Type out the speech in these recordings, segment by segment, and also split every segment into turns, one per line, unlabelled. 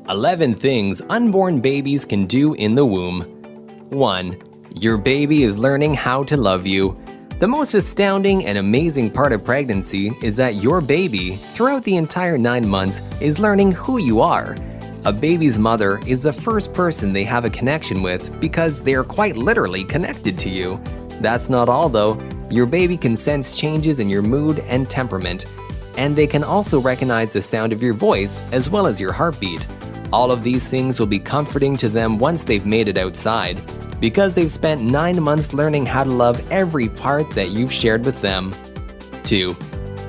11 things unborn babies can do in the womb. 1. Your baby is learning how to love you. The most astounding and amazing part of pregnancy is that your baby, throughout the entire 9 months, is learning who you are. A baby's mother is the first person they have a connection with because they are quite literally connected to you. That's not all though. Your baby can sense changes in your mood and temperament, and they can also recognize the sound of your voice as well as your heartbeat. All of these things will be comforting to them once they've made it outside, because they've spent 9 months learning how to love every part that you've shared with them. 2.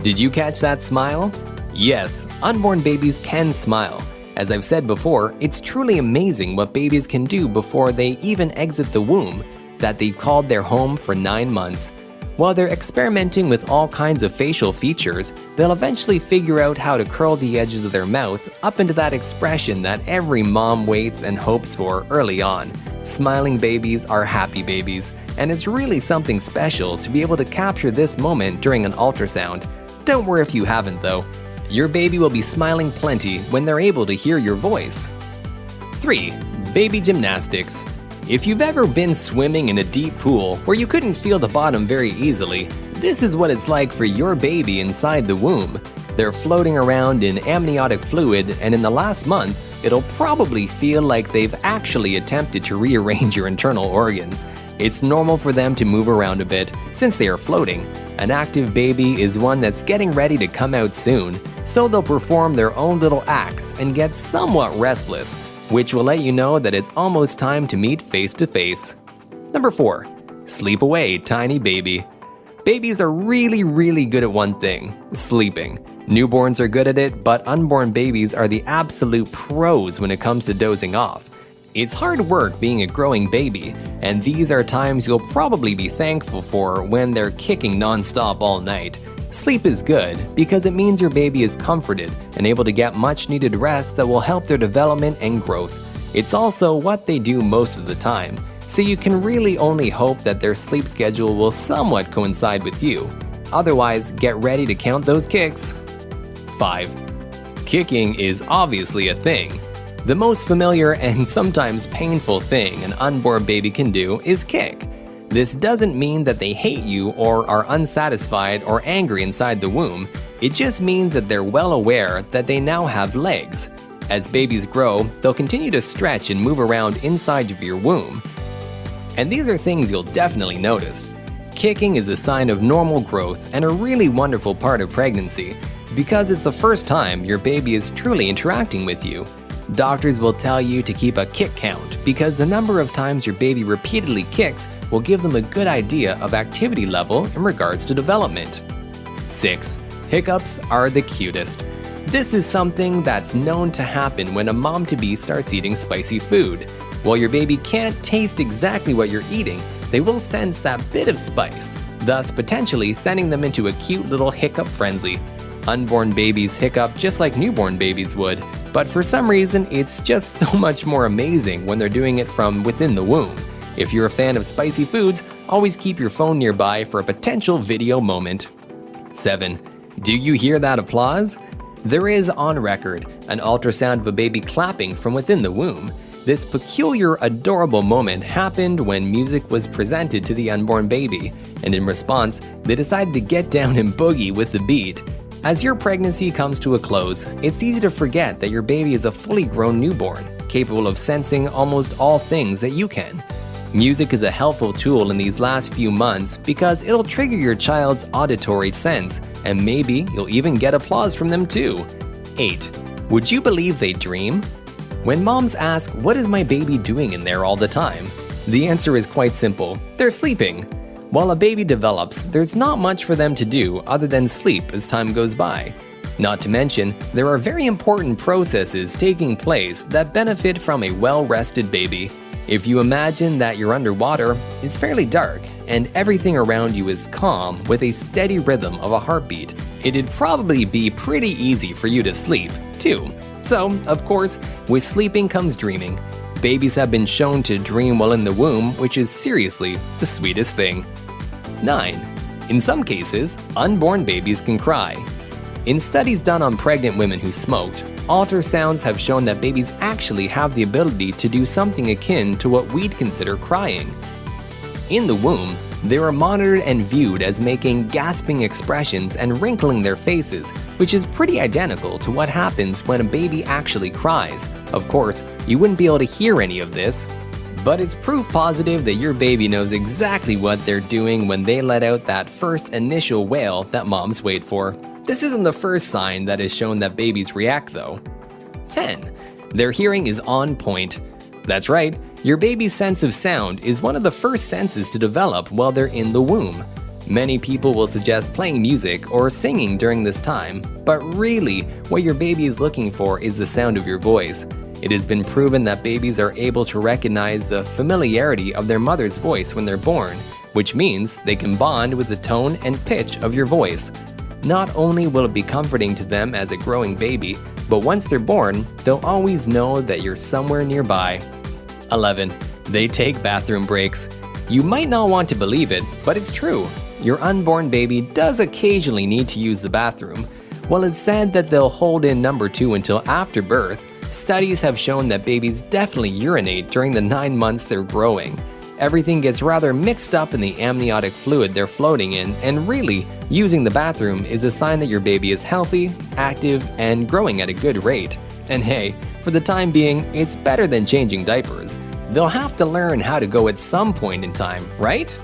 Did you catch that smile? Yes, unborn babies can smile. As I've said before, it's truly amazing what babies can do before they even exit the womb that they've called their home for 9 months. While they're experimenting with all kinds of facial features, they'll eventually figure out how to curl the edges of their mouth up into that expression that every mom waits and hopes for early on. Smiling babies are happy babies, and it's really something special to be able to capture this moment during an ultrasound. Don't worry if you haven't though. Your baby will be smiling plenty when they're able to hear your voice. 3. Baby gymnastics. If you've ever been swimming in a deep pool where you couldn't feel the bottom very easily, this is what it's like for your baby inside the womb. They're floating around in amniotic fluid, and in the last month, it'll probably feel like they've actually attempted to rearrange your internal organs. It's normal for them to move around a bit, since they are floating. An active baby is one that's getting ready to come out soon, so they'll perform their own little acts and get somewhat restless, which will let you know that it's almost time to meet face to face. Number 4. Sleep away, tiny baby. Babies are really good at one thing: sleeping. Newborns are good at it, but unborn babies are the absolute pros when it comes to dozing off. It's hard work being a growing baby, and these are times you'll probably be thankful for when they're kicking non-stop all night. Sleep is good because it means your baby is comforted and able to get much needed rest that will help their development and growth. It's also what they do most of the time, so you can really only hope that their sleep schedule will somewhat coincide with you. Otherwise, get ready to count those kicks. 5. Kicking is obviously a thing. The most familiar and sometimes painful thing an unborn baby can do is kick. This doesn't mean that they hate you or are unsatisfied or angry inside the womb. It just means that they're well aware that they now have legs. As babies grow, they'll continue to stretch and move around inside of your womb. And these are things you'll definitely notice. Kicking is a sign of normal growth and a really wonderful part of pregnancy, because it's the first time your baby is truly interacting with you. Doctors will tell you to keep a kick count because the number of times your baby repeatedly kicks will give them a good idea of activity level in regards to development. 6. Hiccups are the cutest. This is something that's known to happen when a mom-to-be starts eating spicy food. While your baby can't taste exactly what you're eating, they will sense that bit of spice, thus potentially sending them into a cute little hiccup frenzy. Unborn babies hiccup just like newborn babies would, but for some reason it's just so much more amazing when they're doing it from within the womb. If you're a fan of spicy foods, always keep your phone nearby for a potential video moment. 7. Do you hear that applause? There is, on record, an ultrasound of a baby clapping from within the womb. This peculiar, adorable moment happened when music was presented to the unborn baby, and in response, they decided to get down and boogie with the beat. As your pregnancy comes to a close, it's easy to forget that your baby is a fully grown newborn, capable of sensing almost all things that you can. Music is a helpful tool in these last few months because it'll trigger your child's auditory sense, and maybe you'll even get applause from them too. 8. Would you believe they dream? When moms ask, "What is my baby doing in there all the time?" the answer is quite simple: they're sleeping. While a baby develops, there's not much for them to do other than sleep as time goes by. Not to mention, there are very important processes taking place that benefit from a well-rested baby. If you imagine that you're underwater, it's fairly dark, and everything around you is calm with a steady rhythm of a heartbeat. It'd probably be pretty easy for you to sleep, too. So, of course, with sleeping comes dreaming. Babies have been shown to dream while in the womb, which is seriously the sweetest thing. 9. In some cases, unborn babies can cry. In studies done on pregnant women who smoked, ultrasounds have shown that babies actually have the ability to do something akin to what we'd consider crying. In the womb, they are monitored and viewed as making gasping expressions and wrinkling their faces, which is pretty identical to what happens when a baby actually cries. Of course, you wouldn't be able to hear any of this, but it's proof positive that your baby knows exactly what they're doing when they let out that first initial wail that moms wait for. This isn't the first sign that has shown that babies react though. 10. Their hearing is on point. That's right, your baby's sense of sound is one of the first senses to develop while they're in the womb. Many people will suggest playing music or singing during this time, but really, what your baby is looking for is the sound of your voice. It has been proven that babies are able to recognize the familiarity of their mother's voice when they're born, which means they can bond with the tone and pitch of your voice. Not only will it be comforting to them as a growing baby, but once they're born, they'll always know that you're somewhere nearby. 11. They take bathroom breaks. You might not want to believe it, but it's true. Your unborn baby does occasionally need to use the bathroom. While it's said that they'll hold in number 2 until after birth, studies have shown that babies definitely urinate during the 9 months they're growing. Everything gets rather mixed up in the amniotic fluid they're floating in, and really, using the bathroom is a sign that your baby is healthy, active, and growing at a good rate. And hey, for the time being, it's better than changing diapers. They'll have to learn how to go at some point in time, right?